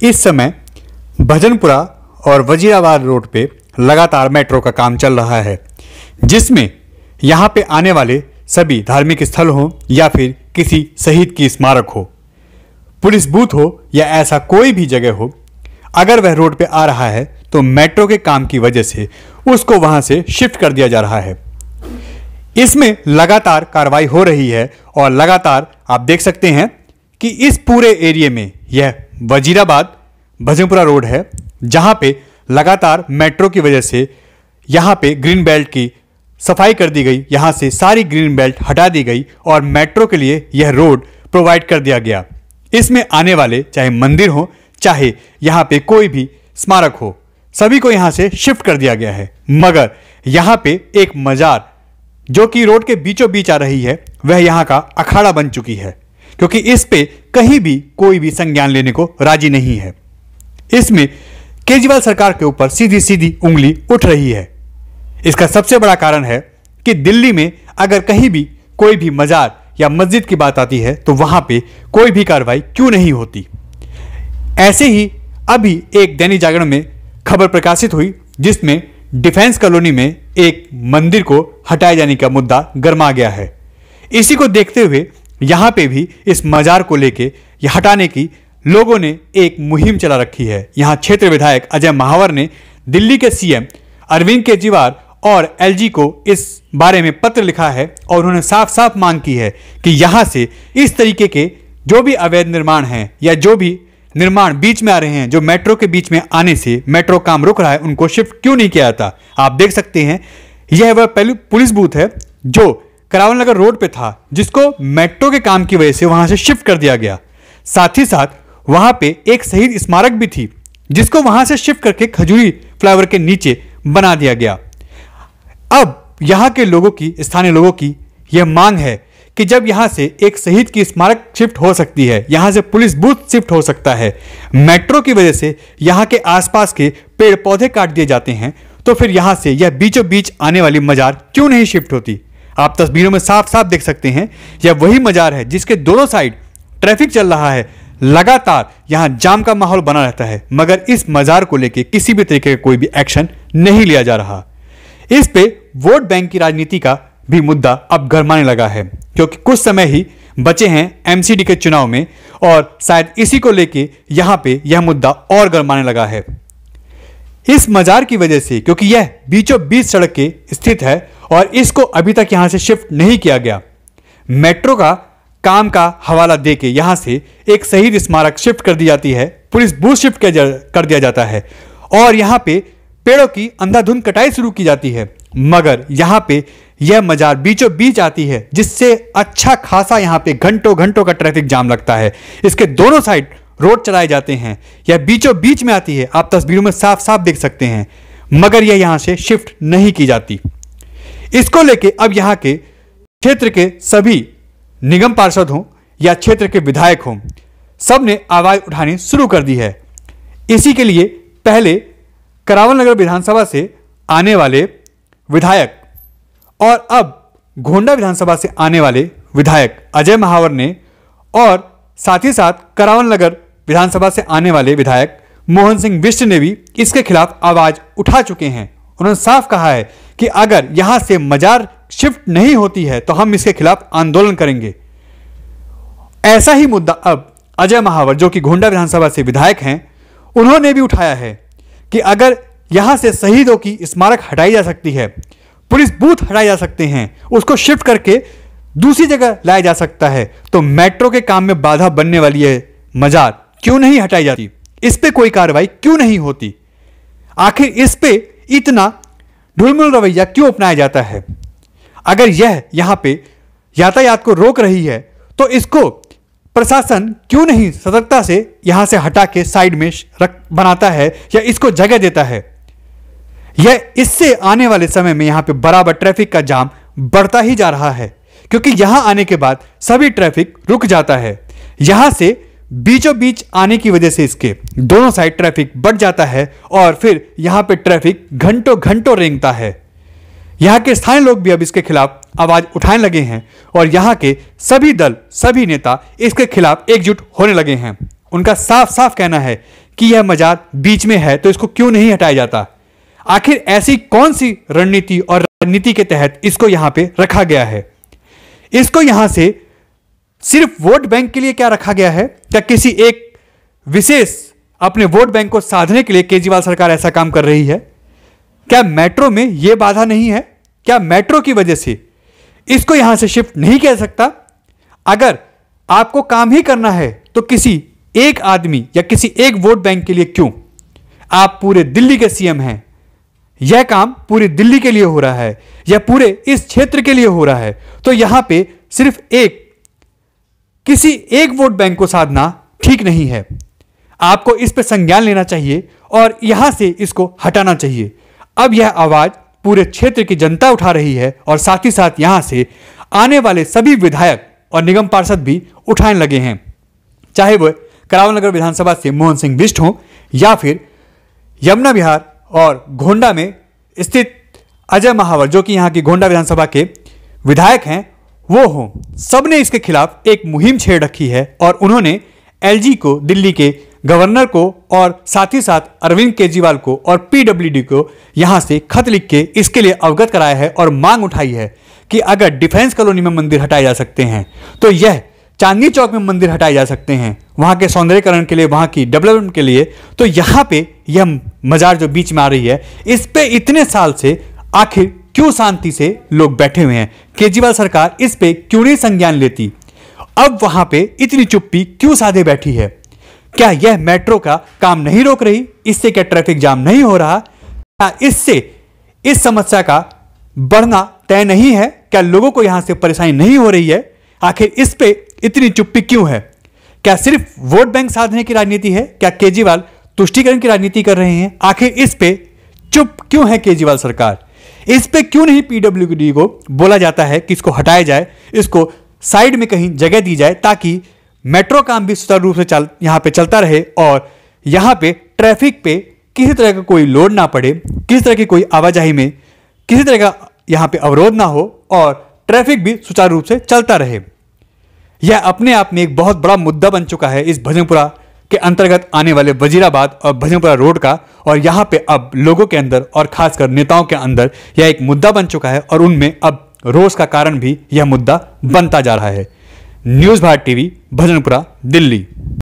इस समय भजनपुरा और वजीराबाद रोड पे लगातार मेट्रो का काम चल रहा है, जिसमें यहाँ पे आने वाले सभी धार्मिक स्थल हो या फिर किसी शहीद की स्मारक हो, पुलिस बूथ हो या ऐसा कोई भी जगह हो, अगर वह रोड पे आ रहा है तो मेट्रो के काम की वजह से उसको वहां से शिफ्ट कर दिया जा रहा है। इसमें लगातार कार्रवाई हो रही है और लगातार आप देख सकते हैं कि इस पूरे एरिया में यह वजीराबाद भजनपुरा रोड है, जहां पे लगातार मेट्रो की वजह से यहां पे ग्रीन बेल्ट की सफाई कर दी गई, यहां से सारी ग्रीन बेल्ट हटा दी गई और मेट्रो के लिए यह रोड प्रोवाइड कर दिया गया। इसमें आने वाले चाहे मंदिर हो चाहे यहां पे कोई भी स्मारक हो, सभी को यहां से शिफ्ट कर दिया गया है। मगर यहां पे एक मजार जो कि रोड के बीचों बीच आ रही है, वह यहां का अखाड़ा बन चुकी है, क्योंकि इस पे कहीं भी कोई भी संज्ञान लेने को राजी नहीं है। इसमें केजरीवाल सरकार के ऊपर सीधी सीधी उंगली उठ रही है। इसका सबसे बड़ा कारण है कि दिल्ली में अगर कहीं भी कोई भी मजार या मस्जिद की बात आती है तो वहां पे कोई भी कार्रवाई क्यों नहीं होती। ऐसे ही अभी एक दैनिक जागरण में खबर प्रकाशित हुई, जिसमें डिफेंस कॉलोनी में एक मंदिर को हटाए जाने का मुद्दा गरमा गया है। इसी को देखते हुए यहां पे भी इस मजार को लेके हटाने की लोगों ने एक मुहिम चला रखी है। यहां क्षेत्र विधायक अजय महावर ने दिल्ली के सीएम अरविंद केजरीवाल और एलजी को इस बारे में पत्र लिखा है और उन्होंने साफ साफ मांग की है कि यहां से इस तरीके के जो भी अवैध निर्माण हैं या जो भी निर्माण बीच में आ रहे हैं, जो मेट्रो के बीच में आने से मेट्रो काम रुक रहा है, उनको शिफ्ट क्यों नहीं किया जाता। आप देख सकते हैं यह वह पहली पुलिस बूथ है जो करावल नगर रोड पे था, जिसको मेट्रो के काम की वजह से वहां से शिफ्ट कर दिया गया। साथ ही साथ वहां पे एक शहीद स्मारक भी थी, जिसको वहां से शिफ्ट करके खजूरी फ्लाईओवर के नीचे बना दिया गया। अब यहां के लोगों की, स्थानीय लोगों की यह मांग है कि जब यहां से एक शहीद की स्मारक शिफ्ट हो सकती है, यहां से पुलिस बूथ शिफ्ट हो सकता है, मेट्रो की वजह से यहां के आसपास के पेड़ पौधे काट दिए जाते हैं, तो फिर यहां से यह बीचों बीच आने वाली मजार क्यों नहीं शिफ्ट होती। आप तस्वीरों में साफ साफ देख सकते हैं यह वही मजार है जिसके दोनों साइड ट्रैफिक चल रहा है, लगातार यहां जाम का माहौल बना रहता है, मगर इस मजार को लेकर किसी भी तरीके का कोई भी एक्शन नहीं लिया जा रहा। इस पे वोट बैंक की राजनीति का भी मुद्दा अब गरमाने लगा है, क्योंकि कुछ समय ही बचे हैं एमसीडी के चुनाव में और शायद इसी को लेके यहां पे यह मुद्दा और गरमाने लगा है। इस मजार की वजह से, क्योंकि यह बीचों बीच सड़क के स्थित है और इसको अभी तक यहां से शिफ्ट नहीं किया गया, मेट्रो का काम का हवाला देके यहां से एक शहीद स्मारक शिफ्ट कर दी जाती है, पुलिस बूथ शिफ्ट कर दिया जाता है और यहां पे पेड़ों की अंधाधुंध कटाई शुरू की जाती है, मगर यहां पे यह मजार बीचों बीच आती है, जिससे अच्छा खासा यहां पे घंटों घंटों का ट्रैफिक जाम लगता है। इसके दोनों साइड रोड चलाए जाते हैं, यह बीचों बीच में आती है, आप तस्वीरों में साफ साफ देख सकते हैं, मगर यह यहां से शिफ्ट नहीं की जाती। इसको लेके अब यहां के क्षेत्र के सभी निगम पार्षद हों या क्षेत्र के विधायक हों, सब ने आवाज उठानी शुरू कर दी है। इसी के लिए पहले करावल नगर विधानसभा से आने वाले विधायक और अब गोंडा विधानसभा से आने वाले विधायक अजय महावर ने और साथ ही साथ करावल नगर विधानसभा से आने वाले विधायक मोहन सिंह बिष्ट ने भी इसके खिलाफ आवाज उठा चुके हैं। उन्होंने साफ कहा है कि अगर यहां से मजार शिफ्ट नहीं होती है तो हम इसके खिलाफ आंदोलन करेंगे। ऐसा ही मुद्दा अब अजय महावर, जो कि गोंडा विधानसभा से विधायक हैं, उन्होंने भी उठाया है कि अगर यहां से शहीदों की स्मारक हटाई जा सकती है, पुलिस बूथ हटाए जा सकते हैं, उसको शिफ्ट करके दूसरी जगह लाया जा सकता है, तो मेट्रो के काम में बाधा बनने वाली है मजार क्यों नहीं हटाई जाती, इस पे कोई कार्रवाई क्यों नहीं होती, आखिर इस पे इतना ढुलमुल रवैया क्यों अपनाया जाता है। अगर यह यहां पे यातायात को रोक रही है तो इसको प्रशासन क्यों नहीं सतर्कता से यहां से हटा के साइड में बनाता है या इसको जगह देता है। यह इससे आने वाले समय में यहां पे बराबर ट्रैफिक का जाम बढ़ता ही जा रहा है, क्योंकि यहां आने के बाद सभी ट्रैफिक रुक जाता है। यहां से बीचों बीच आने की वजह से इसके दोनों साइड ट्रैफिक बढ़ जाता है और फिर यहां पे ट्रैफिक घंटों घंटों रेंगता है। यहां के स्थानीय लोग भी अब इसके खिलाफ आवाज उठाने लगे हैं और यहां के सभी दल, सभी नेता इसके खिलाफ एकजुट होने लगे हैं। उनका साफ साफ कहना है कि यह मजार बीच में है तो इसको क्यों नहीं हटाया जाता। आखिर ऐसी कौन सी रणनीति और राजनीति के तहत इसको यहां पे रखा गया है। इसको यहां से सिर्फ वोट बैंक के लिए क्या रखा गया है? क्या किसी एक विशेष अपने वोट बैंक को साधने के लिए केजरीवाल सरकार ऐसा काम कर रही है? क्या मेट्रो में यह बाधा नहीं है? क्या मेट्रो की वजह से इसको यहां से शिफ्ट नहीं किया सकता? अगर आपको काम ही करना है तो किसी एक आदमी या किसी एक वोट बैंक के लिए क्यों? आप पूरे दिल्ली के सीएम हैं, यह काम पूरी दिल्ली के लिए हो रहा है, यह पूरे इस क्षेत्र के लिए हो रहा है, तो यहां पे सिर्फ किसी एक वोट बैंक को साधना ठीक नहीं है। आपको इस पर संज्ञान लेना चाहिए और यहां से इसको हटाना चाहिए। अब यह आवाज पूरे क्षेत्र की जनता उठा रही है और साथ ही साथ यहां से आने वाले सभी विधायक और निगम पार्षद भी उठाने लगे हैं, चाहे वह करावल नगर विधानसभा से मोहन सिंह बिष्ट हो या फिर यमुना विहार और गोंडा में स्थित अजय महावर जो कि यहां की गोंडा विधानसभा के विधायक हैं वो हो। सबने इसके खिलाफ एक मुहिम छेड़ रखी है और उन्होंने एलजी को, दिल्ली के गवर्नर को और साथ ही साथ अरविंद केजरीवाल को और पीडब्ल्यूडी को यहां से खत लिख के इसके लिए अवगत कराया है और मांग उठाई है कि अगर डिफेंस कॉलोनी में मंदिर हटाए जा सकते हैं तो यह चांदनी चौक में मंदिर हटाए जा सकते हैं वहां के सौंदर्यीकरण के लिए, वहां की डेवलपमेंट के लिए। तो यहां पे यह मजार जो बीच में आ रही है, इस पे इतने साल से आखिर क्यों शांति से लोग बैठे हुए हैं? केजरीवाल सरकार इस पे क्यों नहीं संज्ञान लेती? अब वहां पे इतनी चुप्पी क्यों साधे बैठी है? क्या यह मेट्रो का काम नहीं रोक रही? इससे क्या ट्रैफिक जाम नहीं हो रहा? क्या इससे इस समस्या का बढ़ना तय नहीं है? क्या लोगों को यहां से परेशानी नहीं हो रही है? आखिर इस पे इतनी चुप्पी क्यों है? क्या सिर्फ वोट बैंक साधने की राजनीति है? क्या केजरीवाल तुष्टीकरण की राजनीति कर रहे हैं? आखिर इस पे चुप क्यों है केजरीवाल सरकार? इस पे क्यों नहीं पीडब्ल्यूडी को बोला जाता है कि इसको हटाया जाए, इसको साइड में कहीं जगह दी जाए ताकि मेट्रो काम भी सुचारू रूप से यहां पे चलता रहे और यहां पे ट्रैफिक पे किसी तरह का कोई लोड ना पड़े, किसी तरह की कोई आवाजाही में किसी तरह का यहां पे अवरोध ना हो और ट्रैफिक भी सुचारू रूप से चलता रहे। यह अपने आप में एक बहुत बड़ा मुद्दा बन चुका है इस भजनपुरा के अंतर्गत आने वाले वजीराबाद और भजनपुरा रोड का, और यहां पे अब लोगों के अंदर और खासकर नेताओं के अंदर यह एक मुद्दा बन चुका है और उनमें अब रोष का कारण भी यह मुद्दा बनता जा रहा है। News Bharat TV, Bhajanpura, Delhi.